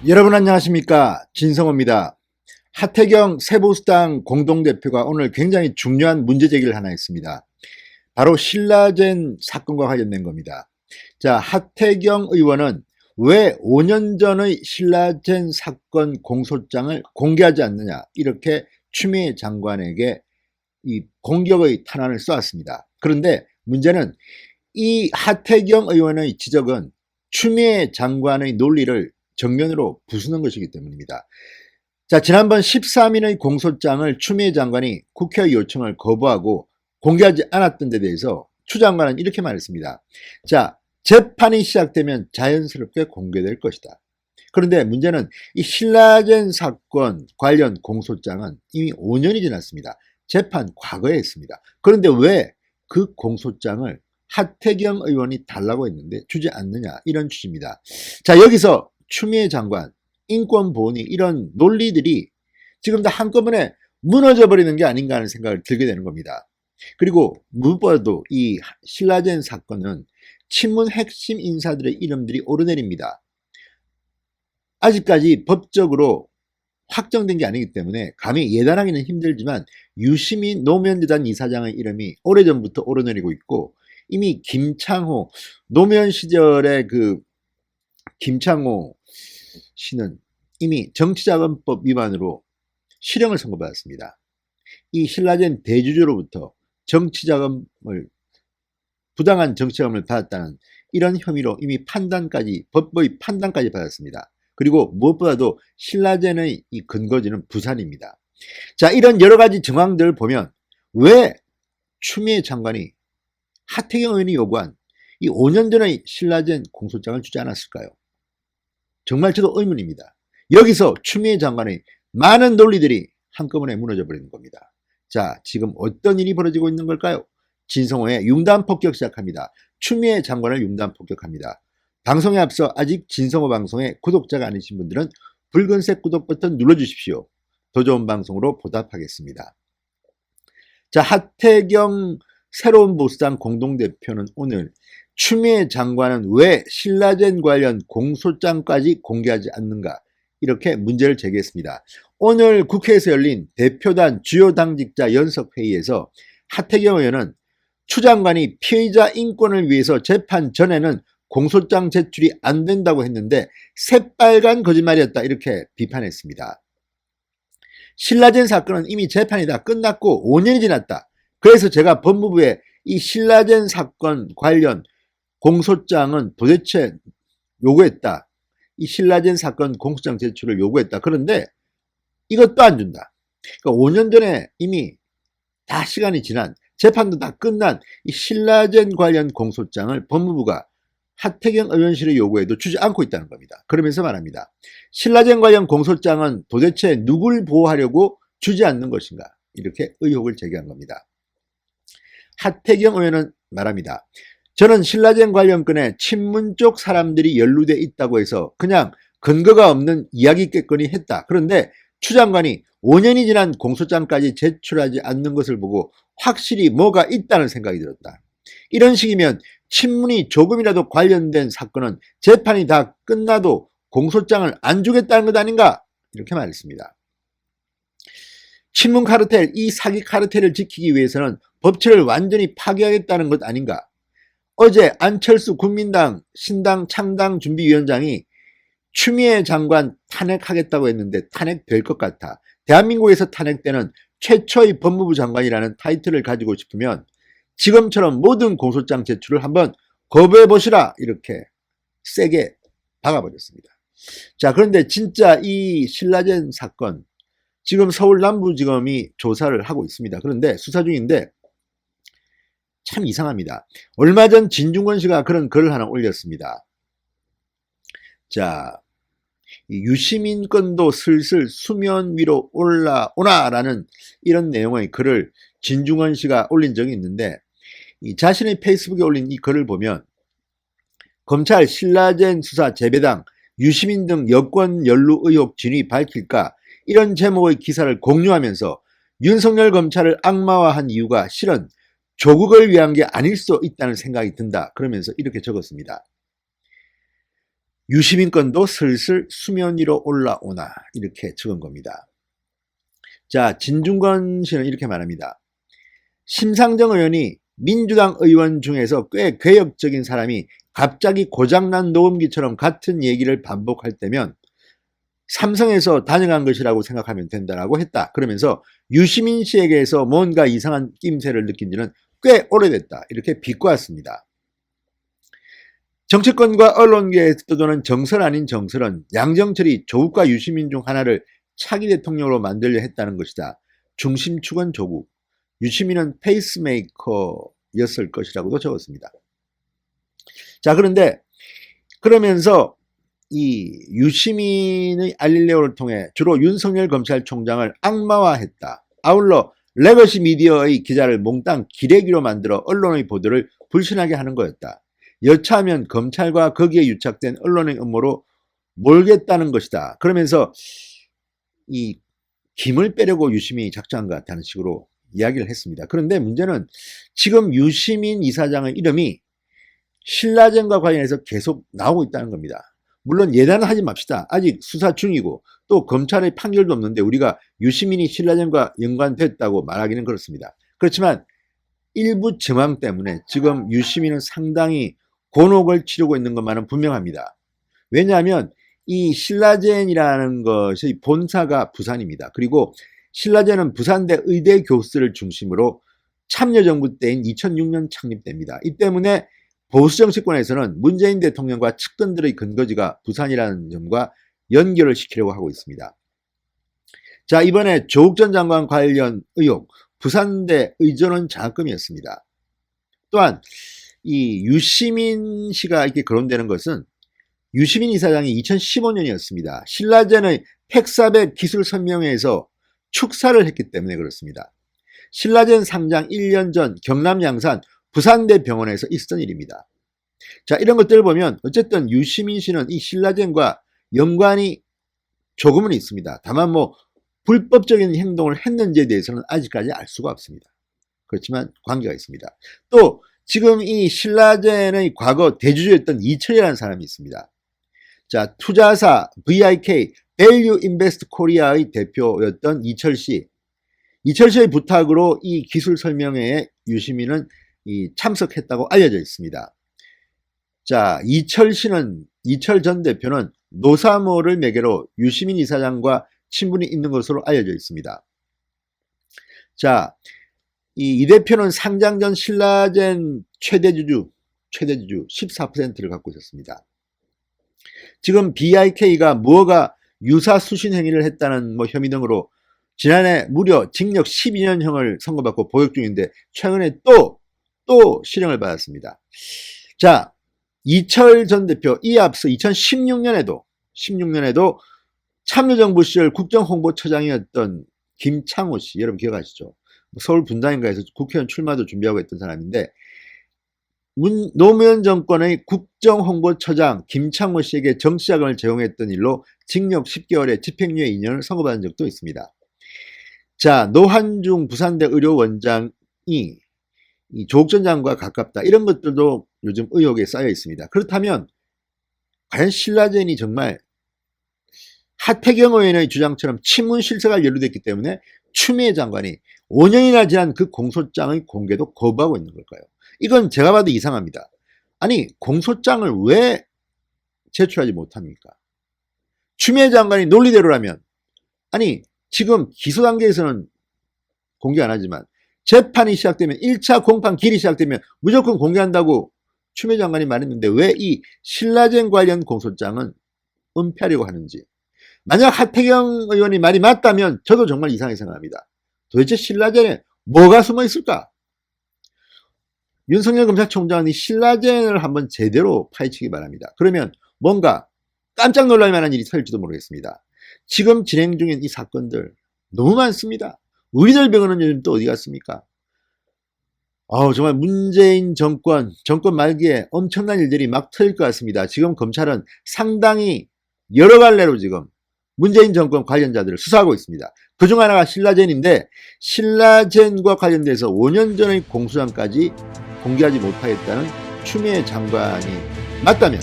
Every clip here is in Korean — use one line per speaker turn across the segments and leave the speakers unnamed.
여러분 안녕하십니까, 진성호입니다. 하태경 세보수당 공동대표가 오늘 굉장히 중요한 문제 제기를 하나 했습니다. 바로 신라젠 사건과 관련된 겁니다. 자, 하태경 의원은 왜 5년 전의 신라젠 사건 공소장을 공개하지 않느냐, 이렇게 추미애 장관에게 이 공격의 탄환을 쏘았습니다. 그런데 문제는 이 하태경 의원의 지적은 추미애 장관의 논리를 정면으로 부수는 것이기 때문입니다. 자, 지난번 13인의 공소장을 추미애 장관이 국회 요청을 거부하고 공개하지 않았던 데 대해서 추 장관은 이렇게 말했습니다. 자, 재판이 시작되면 자연스럽게 공개될 것이다. 그런데 문제는 이 신라젠 사건 관련 공소장은 이미 5년이 지났습니다. 재판 과거에 했습니다. 그런데 왜 그 공소장을 하태경 의원이 달라고 했는데 주지 않느냐, 이런 취지입니다. 자, 여기서 추미애 장관, 인권보호니 이런 논리들이 지금 다 한꺼번에 무너져 버리는 게 아닌가 하는 생각을 들게 되는 겁니다. 그리고 무엇보다도 이 신라젠 사건은 친문 핵심 인사들의 이름들이 오르내립니다. 아직까지 법적으로 확정된 게 아니기 때문에 감히 예단하기는 힘들지만 유시민 노무현재단 이사장의 이름이 오래전부터 오르내리고 있고, 이미 김창호, 노무현 시절의 그 김창호 씨는 이미 정치자금법 위반으로 실형을 선고받았습니다. 이 신라젠 대주주로부터 정치자금을, 부당한 정치자금을 받았다는 이런 혐의로 이미 판단까지, 법의 판단까지 받았습니다. 그리고 무엇보다도 신라젠의 이 근거지는 부산입니다. 자, 이런 여러 가지 정황들을 보면 왜 추미애 장관이 하태경 의원이 요구한 이 5년 전의 신라젠 공소장을 주지 않았을까요? 정말 저도 의문입니다. 여기서 추미애 장관의 많은 논리들이 한꺼번에 무너져 버리는 겁니다. 자, 지금 어떤 일이 벌어지고 있는 걸까요? 진성호의 융단 폭격 시작합니다. 추미애 장관을 융단 폭격합니다. 방송에 앞서 아직 진성호 방송의 구독자가 아니신 분들은 붉은색 구독 버튼 눌러주십시오. 더 좋은 방송으로 보답하겠습니다. 자, 하태경 새로운 보수당 공동대표는 오늘 추미애 장관은 왜 신라젠 관련 공소장까지 공개하지 않는가, 이렇게 문제를 제기했습니다. 오늘 국회에서 열린 대표단 주요 당직자 연석회의에서 하태경 의원은 추 장관이 피의자 인권을 위해서 재판 전에는 공소장 제출이 안 된다고 했는데 새빨간 거짓말이었다, 이렇게 비판했습니다. 신라젠 사건은 이미 재판이 다 끝났고 5년이 지났다. 그래서 제가 법무부에 이 신라젠 사건 관련 공소장은 도대체 요구했다. 이 신라젠 사건 공소장 제출을 요구했다. 그런데 이것도 안 준다. 그러니까 5년 전에 이미 다 시간이 지난, 재판도 다 끝난 이 신라젠 관련 공소장을 법무부가 하태경 의원실의 요구에도 주지 않고 있다는 겁니다. 그러면서 말합니다. 신라젠 관련 공소장은 도대체 누굴 보호하려고 주지 않는 것인가, 이렇게 의혹을 제기한 겁니다. 하태경 의원은 말합니다. 저는 신라젠 관련 건에 친문 쪽 사람들이 연루돼 있다고 해서 그냥 근거가 없는 이야기겠거니 했다. 그런데 추 장관이 5년이 지난 공소장까지 제출하지 않는 것을 보고 확실히 뭐가 있다는 생각이 들었다. 이런 식이면 친문이 조금이라도 관련된 사건은 재판이 다 끝나도 공소장을 안 주겠다는 것 아닌가, 이렇게 말했습니다. 친문 카르텔, 이 사기 카르텔을 지키기 위해서는 법치를 완전히 파괴하겠다는 것 아닌가. 어제 안철수 국민당 신당 창당 준비위원장이 추미애 장관 탄핵하겠다고 했는데 탄핵될 것 같아. 대한민국에서 탄핵되는 최초의 법무부 장관이라는 타이틀을 가지고 싶으면 지금처럼 모든 공소장 제출을 한번 거부해 보시라, 이렇게 세게 박아버렸습니다. 자, 그런데 진짜 이 신라젠 사건 지금 서울 남부지검이 조사를 하고 있습니다. 그런데 수사 중인데 참 이상합니다. 얼마 전 진중권 씨가 그런 글을 하나 올렸습니다. 자, 유시민 건도 슬슬 수면 위로 올라오나라는 이런 내용의 글을 진중권 씨가 올린 적이 있는데, 자신의 페이스북에 올린 이 글을 보면 검찰 신라젠 수사 재배당 유시민 등 여권 연루 의혹 진위 밝힐까, 이런 제목의 기사를 공유하면서 윤석열 검찰을 악마화한 이유가 실은 조국을 위한 게 아닐 수 있다는 생각이 든다, 그러면서 이렇게 적었습니다. 유시민 건도 슬슬 수면 위로 올라오나 이렇게 적은 겁니다. 자, 진중권 씨는 이렇게 말합니다. 심상정 의원이 민주당 의원 중에서 꽤 괴역적인 사람이 갑자기 고장난 녹음기처럼 같은 얘기를 반복할 때면 삼성에서 다녀간 것이라고 생각하면 된다라고 했다. 그러면서 유시민 씨에게서 뭔가 이상한 낌새를 느낀 지는 꽤 오래됐다. 이렇게 비꼬았습니다. 정치권과 언론계에 떠도는 정설 아닌 정설은 양정철이 조국과 유시민 중 하나를 차기 대통령으로 만들려 했다는 것이다. 중심축은 조국, 유시민은 페이스메이커였을 것이라고도 적었습니다. 자, 그런데 그러면서 이 유시민의 알릴레오를 통해 주로 윤석열 검찰총장을 악마화했다. 아울러 레거시 미디어의 기자를 몽땅 기레기로 만들어 언론의 보도를 불신하게 하는 거였다. 여차하면 검찰과 거기에 유착된 언론의 음모로 몰겠다는 것이다. 그러면서 이 김을 빼려고 유시민이 작정한 것 같다는 식으로 이야기를 했습니다. 그런데 문제는 지금 유시민 이사장의 이름이 신라젠과 관련해서 계속 나오고 있다는 겁니다. 물론 예단은 하지 맙시다. 아직 수사 중이고 또 검찰의 판결도 없는데 우리가 유시민이 신라젠과 연관됐다고 말하기는 그렇습니다. 그렇지만 일부 정황 때문에 지금 유시민은 상당히 곤혹을 치르고 있는 것만은 분명합니다. 왜냐하면 이 신라젠이라는 것의 본사가 부산입니다. 그리고 신라젠은 부산대 의대 교수를 중심으로 참여정부 때인 2006년 창립됩니다. 이 때문에 보수 정치권에서는 문재인 대통령과 측근들의 근거지가 부산이라는 점과 연결을 시키려고 하고 있습니다. 자, 이번에 조국 전 장관 관련 의혹, 부산대 의전원 장학금이었습니다. 또한 이 유시민 씨가 이렇게 거론되는 것은 유시민 이사장이 2015년이었습니다. 신라젠의 팩사백 기술 설명회에서 축사를 했기 때문에 그렇습니다. 신라젠 상장 1년 전 경남 양산 부산대 병원에서 있었던 일입니다. 자, 이런 것들을 보면 어쨌든 유시민 씨는 이 신라젠과 연관이 조금은 있습니다. 다만 뭐 불법적인 행동을 했는지에 대해서는 아직까지 알 수가 없습니다. 그렇지만 관계가 있습니다. 또 지금 이 신라젠의 과거 대주주였던 이철이라는 사람이 있습니다. 자, 투자사 VIK 밸류 인베스트 코리아의 대표였던 이철 씨. 이철 씨의 부탁으로 이 기술 설명회에 유시민은 참석했다고 알려져 있습니다. 자, 이철 전 대표는 노사모를 매개로 유시민 이사장과 친분이 있는 것으로 알려져 있습니다. 자, 이 대표는 상장 전 신라젠 최대주주 14%를 갖고 있었습니다. 지금 BIK가 무허가 유사 수신 행위를 했다는 혐의 등으로 지난해 무려 징역 12년형을 선고받고 보역 중인데 최근에 또 실형을 받았습니다. 자, 이철 전 대표 이에 앞서 2016년에도 참여정부 시절 국정홍보처장이었던 김창호 씨, 여러분 기억하시죠? 서울 분당인가에서 국회의원 출마도 준비하고 있던 사람인데 노무현 정권의 국정홍보처장 김창호 씨에게 정치자금을 제공했던 일로 징역 10개월에 집행유예 2년을 선고받은 적도 있습니다. 자, 노한중 부산대 의료원장이 이 조국 전 장관과 가깝다. 이런 것들도 요즘 의혹에 쌓여 있습니다. 그렇다면 과연 신라젠이 정말 하태경 의원의 주장처럼 친문 실세가 연루됐기 때문에 추미애 장관이 5년이나 지난 그 공소장의 공개도 거부하고 있는 걸까요? 이건 제가 봐도 이상합니다. 아니, 공소장을 왜 제출하지 못합니까? 추미애 장관이 논리대로라면, 아니 지금 기소 단계에서는 공개 안 하지만 재판이 시작되면 1차 공판 길이 시작되면 무조건 공개한다고 추미애 장관이 말했는데 왜 이 신라젠 관련 공소장은 은폐하려고 하는지. 만약 하태경 의원이 말이 맞다면 저도 정말 이상하게 생각합니다. 도대체 신라젠에 뭐가 숨어 있을까? 윤석열 검찰총장은 이 신라젠을 한번 제대로 파헤치기 바랍니다. 그러면 뭔가 깜짝 놀랄 만한 일이 터질지도 모르겠습니다. 지금 진행 중인 이 사건들 너무 많습니다. 우리들 병원은 요즘 또 어디 갔습니까? 정말 문재인 정권 말기에 엄청난 일들이 막 터질 것 같습니다. 지금 검찰은 상당히 여러 갈래로 지금 문재인 정권 관련자들을 수사하고 있습니다. 그중 하나가 신라젠인데 신라젠과 관련돼서 5년 전의 공소장까지 공개하지 못하겠다는 추미애 장관이 맞다면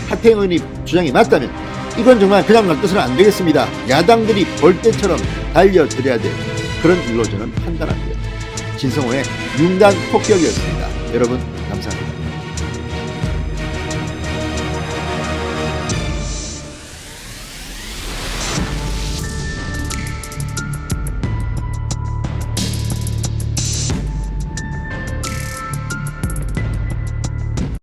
하태영 의원이 주장이 맞다면 이건 정말 그냥 놔둬서는 안 되겠습니다. 야당들이 벌떼처럼 달려들어야 될 그런 일로 저는 판단합니다. 진성호의 융단 폭격이었습니다. 여러분 감사합니다.